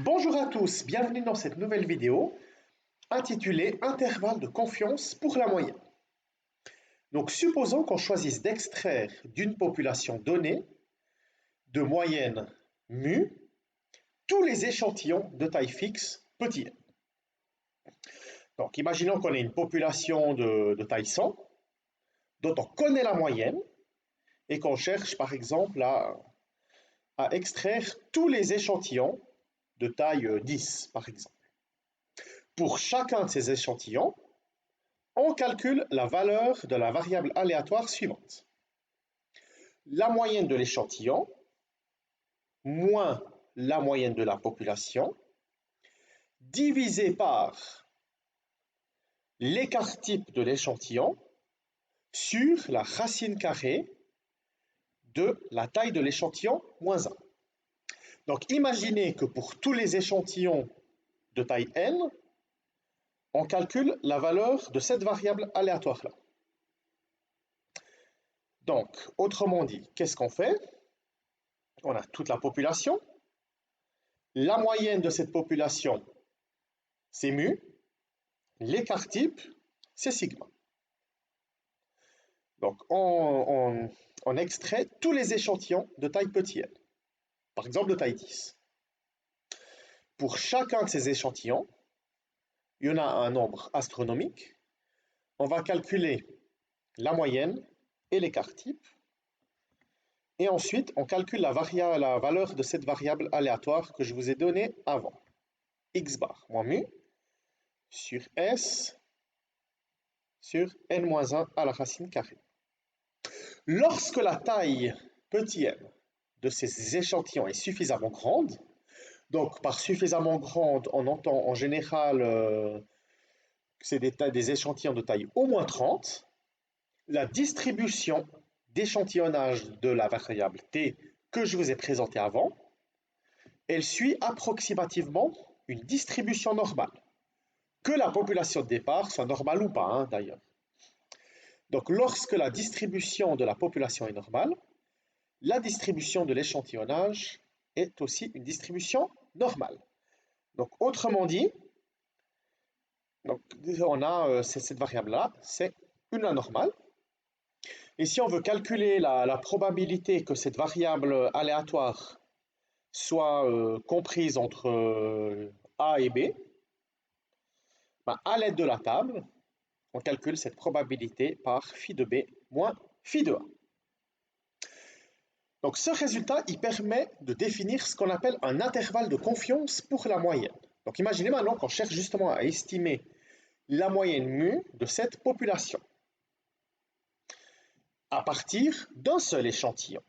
Bonjour à tous, bienvenue dans cette nouvelle vidéo intitulée Intervalle de confiance pour la moyenne. Donc supposons qu'on choisisse d'extraire d'une population donnée de moyenne mu tous les échantillons de taille fixe petit n. Donc imaginons qu'on ait une population de taille 100 dont on connaît la moyenne et qu'on cherche par exemple à extraire tous les échantillons de taille 10 par exemple. Pour chacun de ces échantillons, on calcule la valeur de la variable aléatoire suivante. La moyenne de l'échantillon moins la moyenne de la population divisé par l'écart type de l'échantillon sur la racine carrée de la taille de l'échantillon moins 1. Donc imaginez que pour tous les échantillons de taille n, on calcule la valeur de cette variable aléatoire-là. Donc, autrement dit, qu'est-ce qu'on fait? On a toute la population. La moyenne de cette population, c'est mu. L'écart type, c'est sigma. Donc, on extrait tous les échantillons de taille petit n. Par exemple, de taille 10. Pour chacun de ces échantillons, il y en a un nombre astronomique. On va calculer la moyenne et l'écart type. Et ensuite, on calcule la valeur de cette variable aléatoire que je vous ai donnée avant. X bar moins mu sur S sur n-1 à la racine carrée. Lorsque la taille petit n de ces échantillons est suffisamment grande, donc par suffisamment grande, on entend en général que c'est des échantillons de taille au moins 30, la distribution d'échantillonnage de la variable t que je vous ai présentée avant, elle suit approximativement une distribution normale. Que la population de départ soit normale ou pas, d'ailleurs. Donc, lorsque la distribution de la population est normale, la distribution de l'échantillonnage est aussi une distribution normale. Donc, autrement dit, on a cette variable-là, c'est une loi normale. Et si on veut calculer la probabilité que cette variable aléatoire soit comprise entre A et B, à l'aide de la table, on calcule cette probabilité par phi de B moins phi de A. Donc ce résultat, il permet de définir ce qu'on appelle un intervalle de confiance pour la moyenne. Donc imaginez maintenant qu'on cherche justement à estimer la moyenne mu de cette population à partir d'un seul échantillon.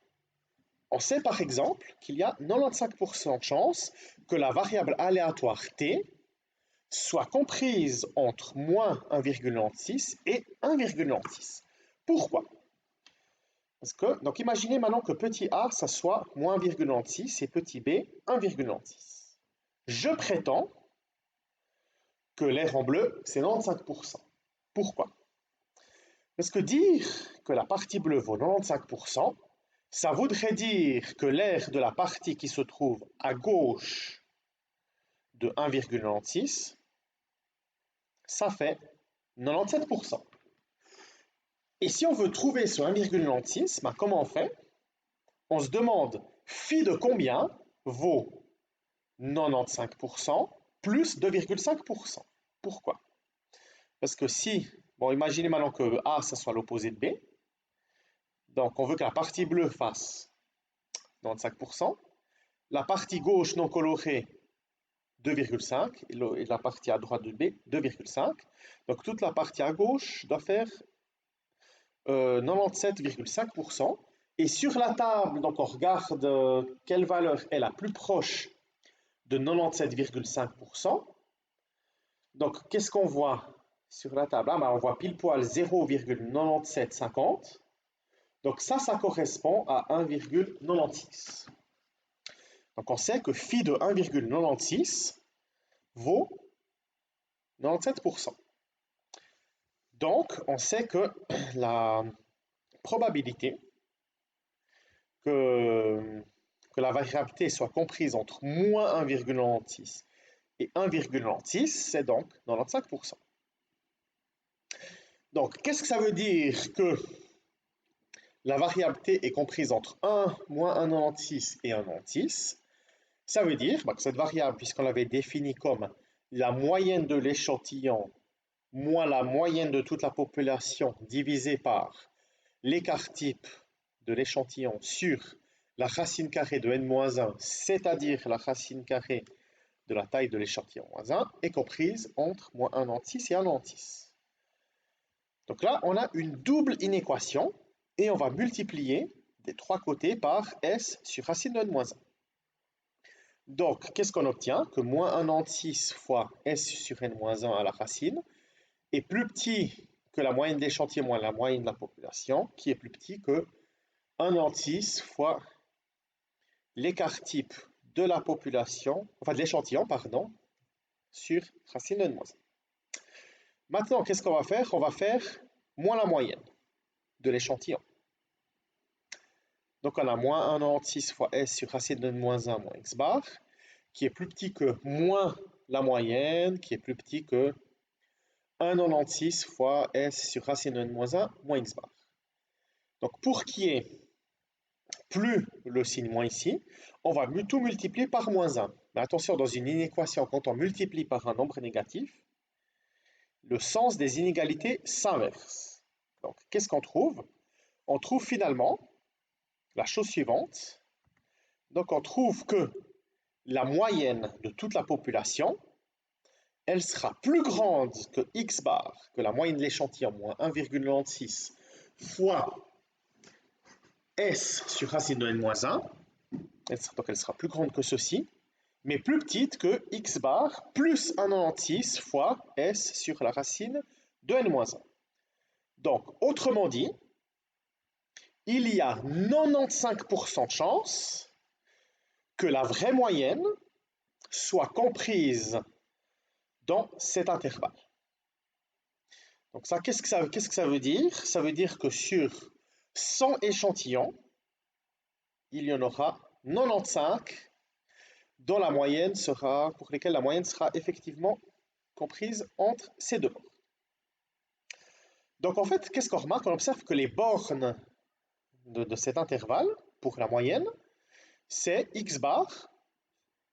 On sait par exemple qu'il y a 95% de chances que la variable aléatoire t soit comprise entre moins 1,96 et 1,96. Pourquoi? Parce que, donc imaginez maintenant que petit a, ça soit moins 1,96 et petit b, 1,96. Je prétends que l'air en bleu, c'est 95%. Pourquoi? Parce que dire que la partie bleue vaut 95%, ça voudrait dire que l'air de la partie qui se trouve à gauche de 1,96, ça fait 97%. Et si on veut trouver ce 1,96, comment on fait? On se demande phi de combien vaut 95% plus 2,5%. Pourquoi? Parce que si, imaginez maintenant que A, ça soit l'opposé de B, donc on veut que la partie bleue fasse 95%, la partie gauche non colorée 2,5 et la partie à droite de B 2,5. Donc toute la partie à gauche doit faire 97,5%. Et sur la table, donc on regarde quelle valeur est la plus proche de 97,5%. Donc qu'est-ce qu'on voit sur la table? On voit pile poil 0,9750. Donc ça correspond à 1,96. Donc on sait que phi de 1,96 vaut 97%. Donc on sait que la probabilité que que la variabilité soit comprise entre moins 1,96 et 1,96, c'est donc 95%. Donc, qu'est-ce que ça veut dire que la variabilité est comprise entre 1, moins 1,96 et 1,96? Ça veut dire que cette variable, puisqu'on l'avait définie comme la moyenne de l'échantillon moins la moyenne de toute la population divisée par l'écart type de l'échantillon sur la racine carrée de n-1, c'est-à-dire la racine carrée de la taille de l'échantillon moins 1, est comprise entre moins 1,96 et 1,96. Donc là, on a une double inéquation et on va multiplier des trois côtés par s sur racine de n-1. Donc, qu'est-ce qu'on obtient? Que moins 1,96 fois s sur n-1 à la racine est plus petit que la moyenne de l'échantillon moins la moyenne de la population, qui est plus petit que 1,96 fois l'écart type de la population, enfin de l'échantillon, pardon, sur racine de n-1. Maintenant, qu'est-ce qu'on va faire? On va faire moins la moyenne de l'échantillon. Donc on a moins 1,96 fois s sur racine de n-1 moins x bar, qui est plus petit que moins la moyenne, qui est plus petit que 1,96 fois s sur racine de n-1 moins x bar. Donc pour qu'il y ait plus le signe moins ici, on va tout multiplier par moins 1. Mais attention, dans une inéquation, quand on multiplie par un nombre négatif, le sens des inégalités s'inverse. Donc qu'est-ce qu'on trouve? On trouve finalement la chose suivante. Donc on trouve que la moyenne de toute la population, elle sera plus grande que x bar, que la moyenne de l'échantillon, moins 1,96 fois s sur racine de n-1. Donc elle sera plus grande que ceci, mais plus petite que x bar plus 1,96 fois s sur la racine de n-1. Donc, autrement dit, il y a 95% de chances que la vraie moyenne soit comprise dans cet intervalle. Donc ça, qu'est-ce que ça veut dire? Ça veut dire que sur 100 échantillons, il y en aura 95 dont la moyenne sera, pour lesquels la moyenne sera effectivement comprise entre ces deux bornes. Donc en fait, qu'est-ce qu'on remarque? On observe que les bornes de cet intervalle, pour la moyenne, c'est x bar,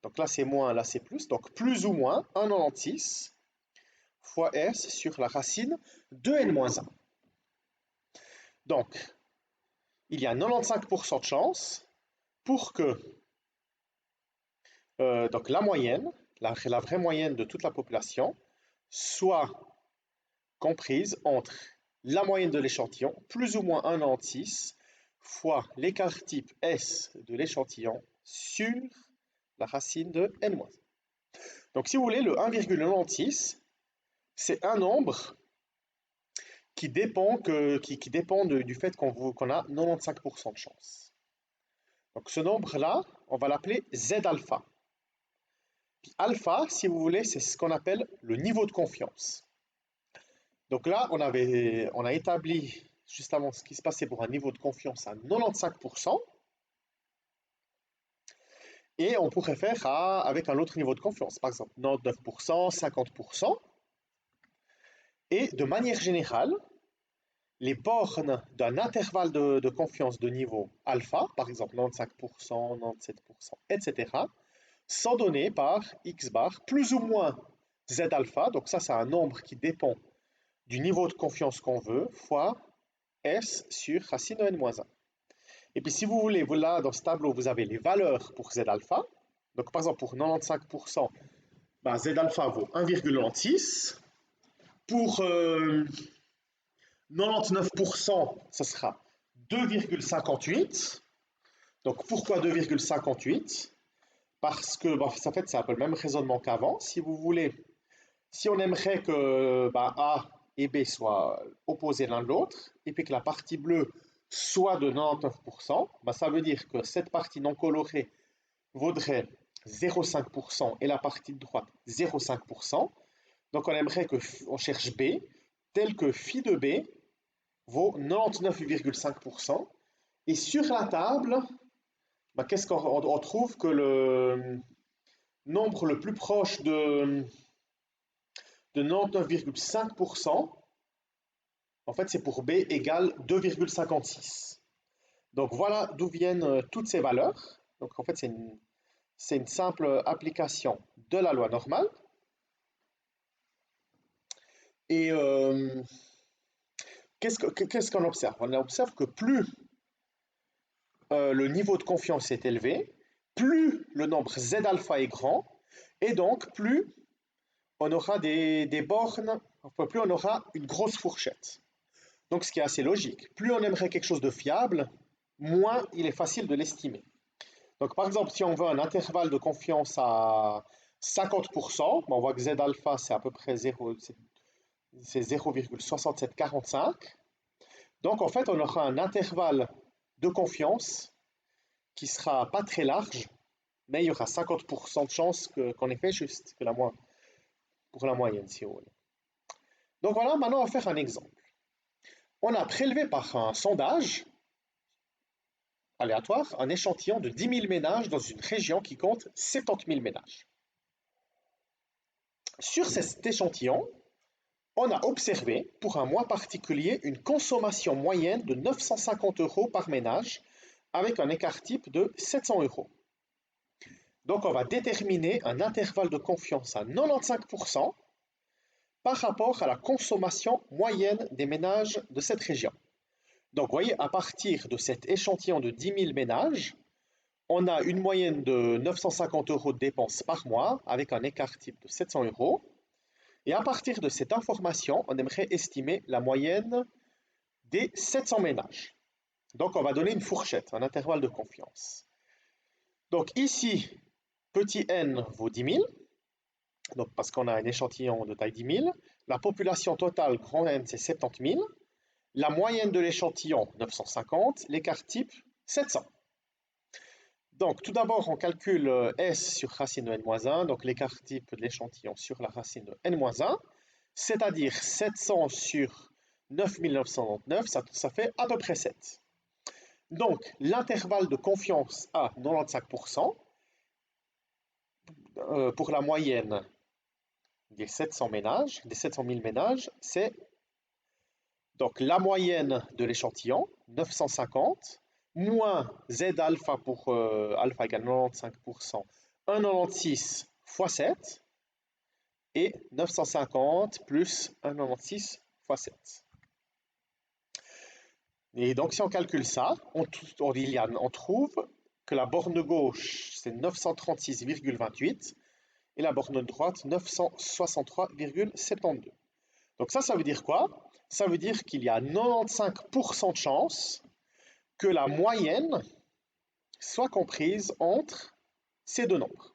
donc là c'est moins, là c'est plus, donc plus ou moins 1,96 fois s sur la racine de n-1. Donc, il y a 95% de chance pour que donc la moyenne, la vraie moyenne de toute la population, soit comprise entre la moyenne de l'échantillon, plus ou moins 1,96 fois l'écart type S de l'échantillon sur la racine de n-1. Donc si vous voulez, le 1,96, c'est un nombre qui dépend, du fait qu'on a 95% de chance. Donc ce nombre-là, on va l'appeler Z alpha. Puis alpha, si vous voulez, c'est ce qu'on appelle le niveau de confiance. Donc là, on a établi juste avant ce qui se passait pour un niveau de confiance à 95%. Et on pourrait faire avec un autre niveau de confiance, par exemple 99%, 50%. Et de manière générale, les bornes d'un intervalle de confiance de niveau alpha, par exemple 95%, 97%, etc., sont données par x bar plus ou moins z alpha, donc ça c'est un nombre qui dépend du niveau de confiance qu'on veut, fois s sur racine de n-1. Et puis si vous voulez, là dans ce tableau, vous avez les valeurs pour z alpha. Donc par exemple pour 95%, z alpha vaut 1,96. Pour 99%, ce sera 2,58. Donc pourquoi 2,58? Parce que en fait, c'est un peu le même raisonnement qu'avant. Si vous voulez, si on aimerait que A et B soient opposés l'un de l'autre, et puis que la partie bleue soit de 99%, ça veut dire que cette partie non colorée vaudrait 0,5% et la partie de droite 0,5%. Donc on aimerait qu'on cherche B, tel que phi de B vaut 99,5%. Et sur la table, bah, qu'est-ce qu'on on trouve que le nombre le plus proche de 99,5%, en fait, c'est pour b égale 2,56. Donc voilà d'où viennent toutes ces valeurs. Donc en fait, c'est une simple application de la loi normale. Et qu'est-ce qu'on observe? On observe que plus le niveau de confiance est élevé, plus le nombre z alpha est grand, et donc plus on aura des bornes, enfin, plus on aura une grosse fourchette. Donc ce qui est assez logique. Plus on aimerait quelque chose de fiable, moins il est facile de l'estimer. Donc par exemple, si on veut un intervalle de confiance à 50%, on voit que z alpha c'est à peu près 0, c'est 0,6745. Donc en fait, on aura un intervalle de confiance qui sera pas très large, mais il y aura 50% de chance qu'on ait fait juste, pour la moyenne, si vous voulez. Donc voilà, maintenant on va faire un exemple. On a prélevé par un sondage aléatoire un échantillon de 10 000 ménages dans une région qui compte 70 000 ménages. Sur cet échantillon, on a observé pour un mois particulier une consommation moyenne de 950 euros par ménage avec un écart type de 700 euros. Donc on va déterminer un intervalle de confiance à 95% par rapport à la consommation moyenne des ménages de cette région. Donc vous voyez, à partir de cet échantillon de 10 000 ménages, on a une moyenne de 950 euros de dépenses par mois avec un écart type de 700 euros. Et à partir de cette information, on aimerait estimer la moyenne des 700 ménages. Donc on va donner une fourchette, un intervalle de confiance. Donc ici, petit n vaut 10 000, donc parce qu'on a un échantillon de taille 10 000. La population totale, grand N, c'est 70 000. La moyenne de l'échantillon, 950. L'écart type, 700. Donc tout d'abord, on calcule S sur racine de n-1, donc l'écart type de l'échantillon sur la racine de n-1, c'est-à-dire 700 sur 9999, ça fait à peu près 7. Donc l'intervalle de confiance à 95%, pour la moyenne des 700 ménages, des 700 000 ménages, c'est donc la moyenne de l'échantillon, 950, moins Z alpha pour alpha égale 95%, 1,96 fois 7, et 950 plus 1,96 fois 7. Et donc si on calcule ça, on trouve que la borne gauche, c'est 936,28, et la borne droite, 963,72. Donc ça veut dire quoi? Ça veut dire qu'il y a 95% de chances que la moyenne soit comprise entre ces deux nombres.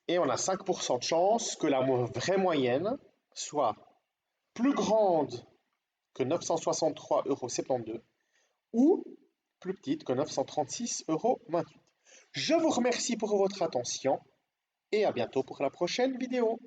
Et on a 5% de chances que la vraie moyenne soit plus grande que 963,72 € ou plus petite que 936,28 €. Je vous remercie pour votre attention et à bientôt pour la prochaine vidéo.